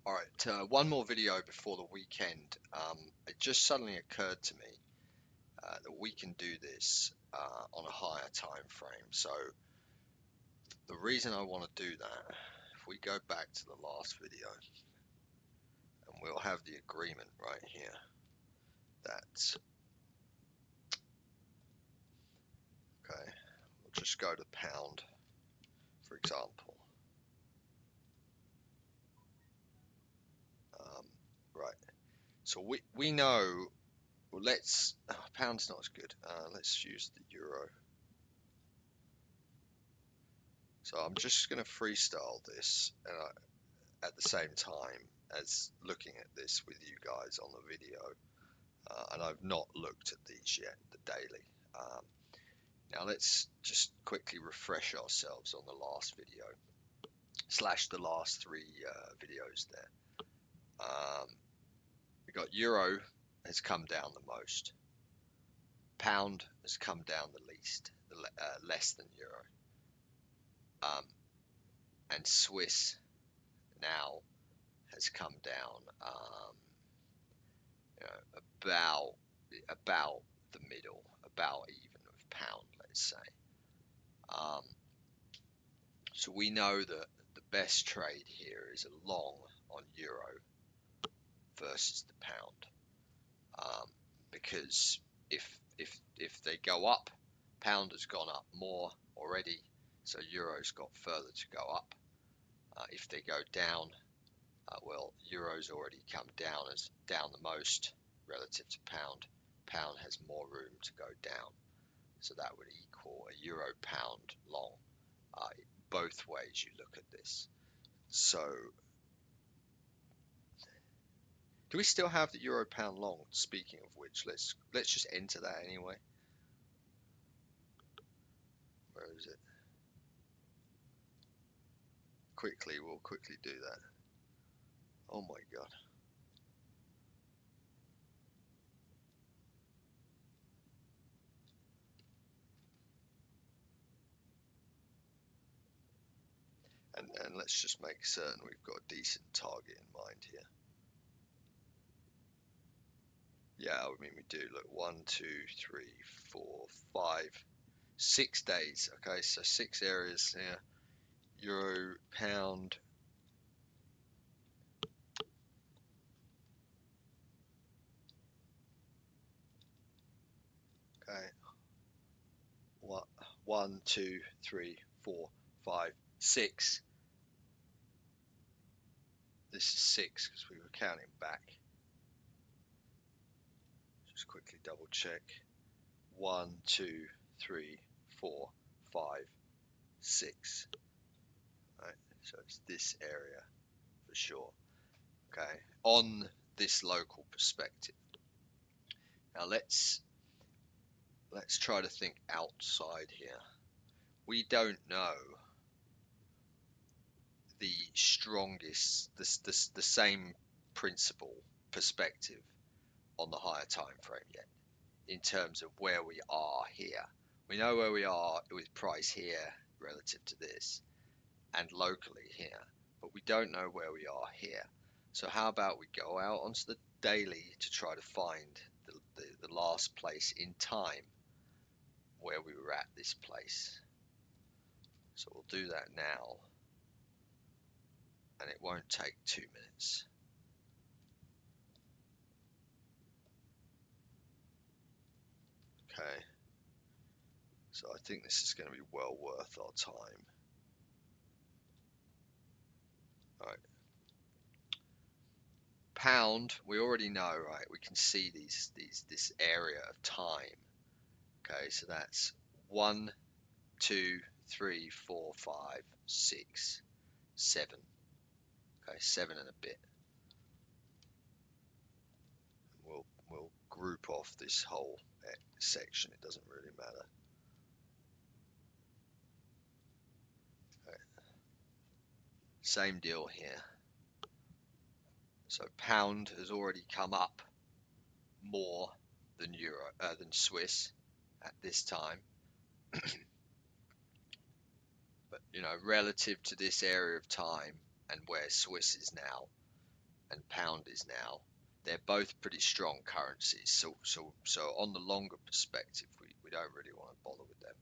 All right, one more video before the weekend. It just suddenly occurred to me that we can do this on a higher time frame. So the reason I want to do that, if we go back to the last video, and we'll have the agreement right here that, okay, we'll just go to pound, for example. Right, so we know, well, let's, pound's not as good. Let's use the euro. So I'm just going to freestyle this at the same time as looking at this with you guys on the video. And I've not looked at these yet, the daily. Now let's just quickly refresh ourselves on the last video, / the last three videos there. We got euro has come down the most. Pound has come down the least, less than euro. And Swiss now has come down about the middle, about even of pound, let's say. So we know that the best trade here is a long on euro versus the pound, because if they go up, pound has gone up more already, so euro's got further to go up. If they go down, well, euro's already come down the most relative to pound. Pound has more room to go down, so that would equal a euro pound long. Both ways you look at this. So, do we still have the euro pound long? Speaking of which, let's just enter that anyway. Where is it? We'll quickly do that. Oh my god. And let's just make certain we've got a decent target in mind here. Yeah, I mean we do. Look, 1, 2, 3, 4, 5, 6 days. Okay, so 6 areas here. Euro, pound. Okay. 1, 2, 3, 4, 5, 6. This is 6 because we were counting back. Just quickly double check. 1, 2, 3, 4, 5, 6. Right, so it's this area for sure. Okay, on this local perspective. Now let's try to think outside here. We don't know the strongest, the same principle perspective on the higher time frame yet, in terms of where we are here. We know where we are with price here relative to this, and locally here, but we don't know where we are here. So how about we go out onto the daily to try to find the last place in time where we were at this place. So we'll do that now, and it won't take 2 minutes. Okay, so I think this is going to be well worth our time. All right, pound, we already know, right? We can see this area of time. Okay, so that's 1, 2, 3, 4, 5, 6, 7. Okay, 7 and a bit. We'll group off this whole section. It doesn't really matter. Okay. Same deal here. So pound has already come up more than euro, than Swiss at this time. But relative to this area of time and where Swiss is now, and pound is now, they're both pretty strong currencies. So on the longer perspective, we don't really want to bother with them.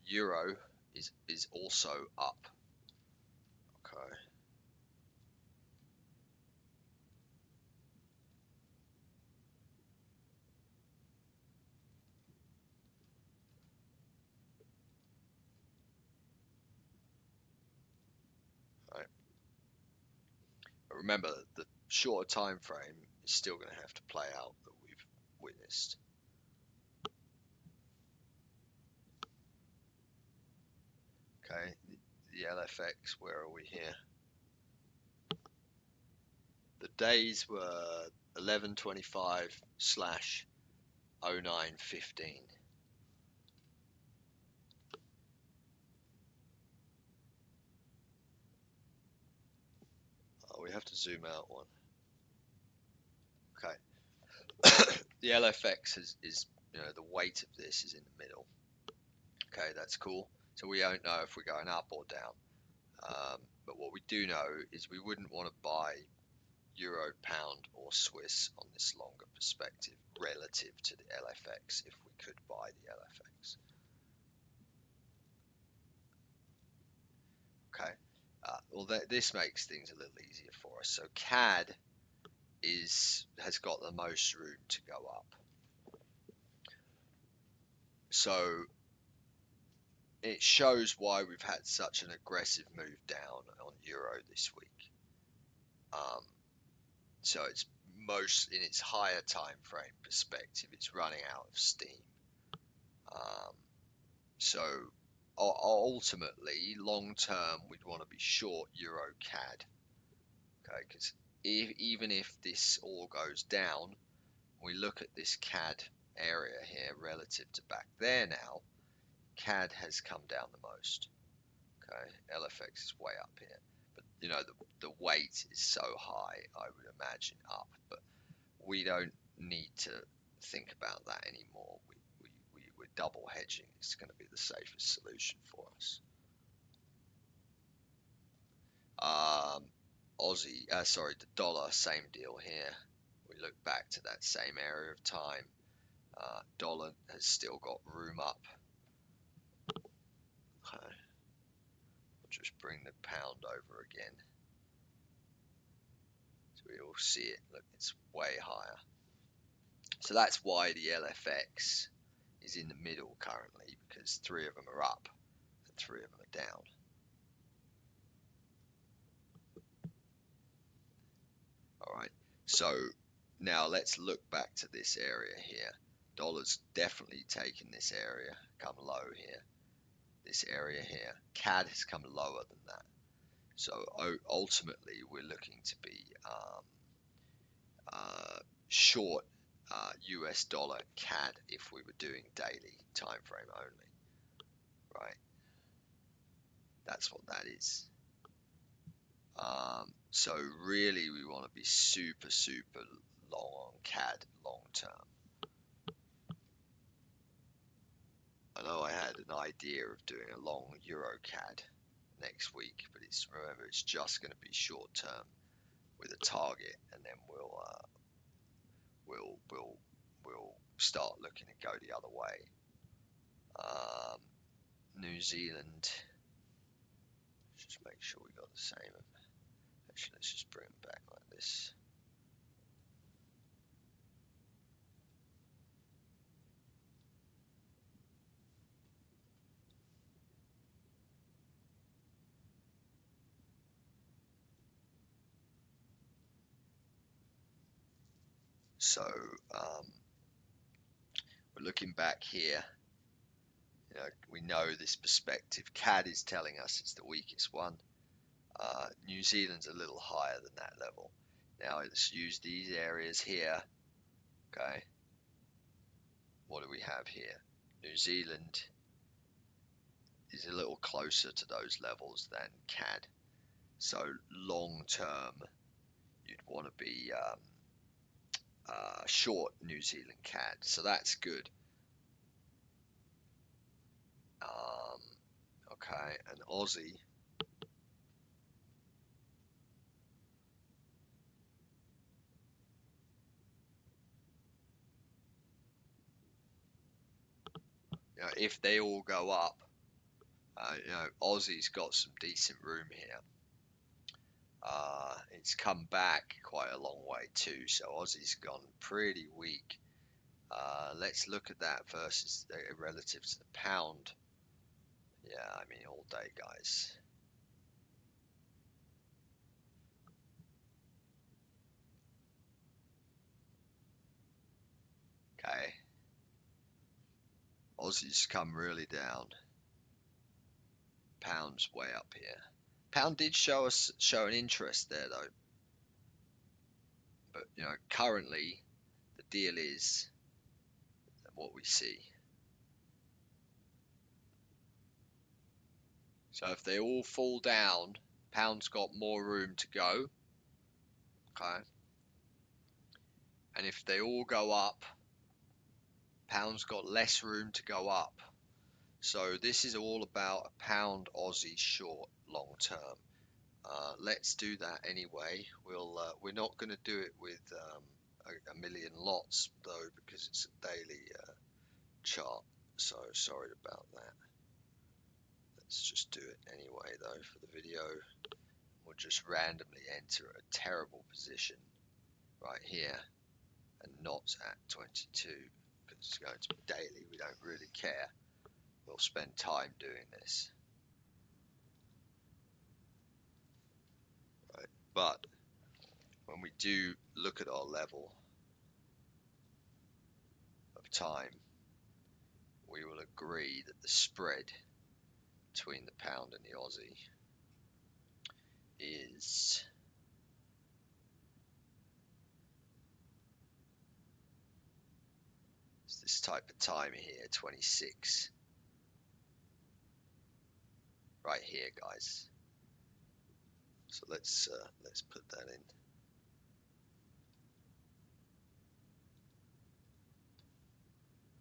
Euro is also up. Okay. Right. But remember, the shorter time frame is still going to have to play out that we've witnessed. Okay, the LFX, where are we here? The days were 11:25 slash 09:15. Oh, we have to zoom out one. Okay. The LFX is the weight of this is in the middle. Okay, that's cool. So we don't know if we're going up or down. But what we do know is we wouldn't want to buy Euro, Pound, or Swiss on this longer perspective relative to the LFX if we could buy the LFX. Okay. Well, this makes things a little easier for us. So CAD has got the most room to go up. So it shows why we've had such an aggressive move down on Euro this week. So it's most in its higher time frame perspective, it's running out of steam. So ultimately, long term, we'd want to be short Euro CAD. Okay, because even if this all goes down, we look at this CAD area here relative to back there now, CAD has come down the most. Okay, LFX is way up here, but the weight is so high, I would imagine up, but we don't need to think about that anymore. We're double hedging. It's going to be the safest solution for us. The dollar, same deal here. We look back to that same area of time. Dollar has still got room up. Okay. We'll just bring the pound over again. So we all see it. Look, it's way higher. So that's why the LFX is in the middle currently, because 3 of them are up and 3 of them are down. All right. So now let's look back to this area here. Dollar's definitely taken this area, come low here. This area here, CAD has come lower than that. So ultimately, we're looking to be short US dollar CAD if we were doing daily time frame only, right? That's what that is. So really, we want to be super long on CAD long term. I know I had an idea of doing a long Euro CAD next week, but remember it's just going to be short term with a target, and then we'll start looking to go the other way. New Zealand. Just make sure we got the same. Actually, let's just bring them back like this. So we're looking back here. We know this perspective. CAD is telling us it's the weakest one. New Zealand's a little higher than that level. Now let's use these areas here. Okay. What do we have here? New Zealand is a little closer to those levels than CAD. So long term, you'd want to be short New Zealand CAD. So that's good. Okay, and Aussie. if they all go up, Aussie's got some decent room here. It's come back quite a long way too, so Aussie's gone pretty weak. Let's look at that versus relative to the pound. Yeah, I mean all day, guys. Okay, Aussie's come really down. Pound's way up here. Pound did show an interest there though, but currently the deal is what we see. So if they all fall down, pound's got more room to go. Okay, and if they all go up, pound's got less room to go up. So this is all about a pound Aussie short long term. Let's do that anyway. We're not going to do it with a million lots though, because it's a daily chart. So sorry about that. Let's just do it anyway though for the video. We'll just randomly enter a terrible position right here and not at 22 because it's going to be daily. We don't really care. We'll spend time doing this. Right. But when we do look at our level of time, we will agree that the spread between the pound and the Aussie is this type of time here, 26, right here, guys. So let's put that in.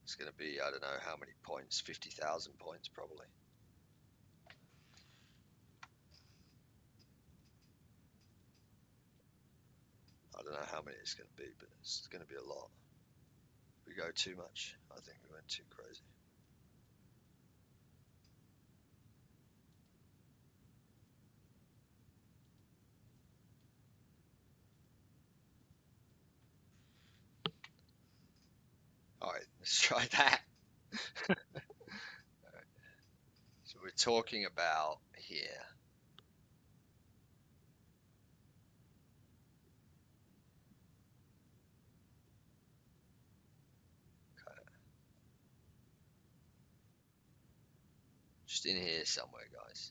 It's going to be, I don't know how many points, 50,000 points probably. I don't know how many it's going to be, but it's going to be a lot. We go too much. I think we went too crazy. All right, let's try that. Right. So we're talking about here. Okay. Just in here somewhere, guys.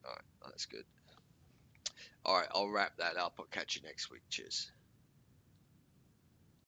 All right, that's good. All right, I'll wrap that up. I'll catch you next week. Cheers.